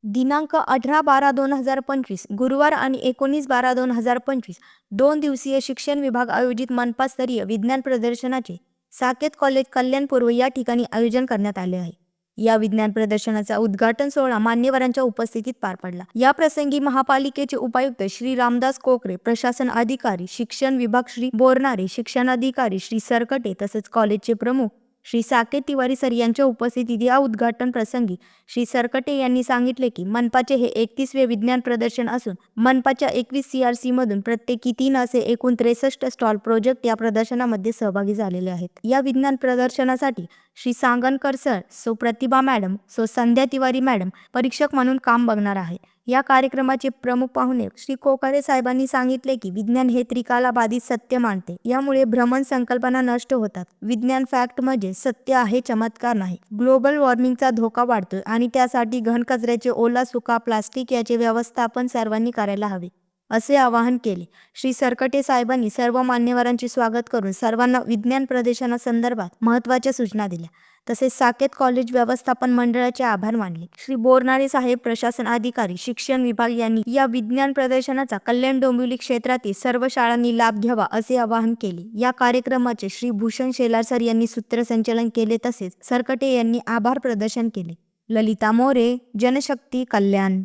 दिनांक 18/12/2025 गुरुवार आणि 19/12/2025 2 दिवसीय शिक्षण विभाग आयोजित मनपास्तरीय विज्ञान प्रदर्शनाचे साकेत कॉलेज कल्याण पूर्व या ठिकाणी आयोजन करण्यात आले आहे। या विज्ञान प्रदर्शनाचा उद्घाटन सोहळा मान्यवरांच्या उपस्थितीत पार पडला। या प्रसंगी महापालिकेचे उपायुक्त श्री रामदास कोकरे, प्रशासन अधिकारी, शिक्षण विभाग श्री बोरनारे, शिक्षणाधिकारी श्री सरकटे तसेच कॉलेजचे प्रमुख श्री साकेत तिवारी सर यांच्या उपस्थितीत या उद्घाटन प्रसंगी श्री सरकटे यांनी सांगितले की मनपाचे हे 31वे विज्ञान प्रदर्शन असून मनपाच्या 21 CRC मधून प्रत्येकी 3 असे एकूण 63 स्टॉल प्रोजेक्ट या प्रदर्शनामध्ये सहभागी झालेले आहेत। या विज्ञान प्रदर्शनासाठी श्री सांगनकर सर, सो प्रतिभा मॅडम, सो संध्या तिवारी मॅडम परीक्षक म्हणून काम बघणार आहे। या कार्यक्रमाचे प्रमुख पाहुणे श्री कोकारे साहेबांनी सांगितले की विज्ञान हे त्रिकालाबाधित सत्य मानते, यामुळे भ्रमण संकल्पना नष्ट होतात। विज्ञान फॅक्ट म्हणजे सत्य आहे, चमत्कार नाही। ग्लोबल वॉर्मिंगचा धोका वाढतोय आणि त्यासाठी घन कचऱ्याचे ओला सुका प्लास्टिक याचे व्यवस्थापन सर्वांनी करायला हवे, असे आवाहन केले। श्री सरकटे साहेबांनी सर्व मान्यवरांचे स्वागत करून सर्वांना विज्ञान प्रदर्शनासंदर्भात महत्त्वाच्या सूचना दिल्या। तसेच साकेत कॉलेज व्यवस्थापन मंडळाचे आभार मानले। श्री बोरनारे साहेब, प्रशासन अधिकारी, शिक्षण विभाग यांनी या विज्ञान प्रदर्शनाचा कल्याण डोंबिवली क्षेत्रातील सर्व शाळांनी लाभ घ्यावा असे आवाहन केले। या कार्यक्रमाचे श्री भूषण शेलार सर यांनी सूत्रसंचालन केले तसेच सरकटे यांनी आभार प्रदर्शन केले। ललिता मोरे, जनशक्ती कल्याण।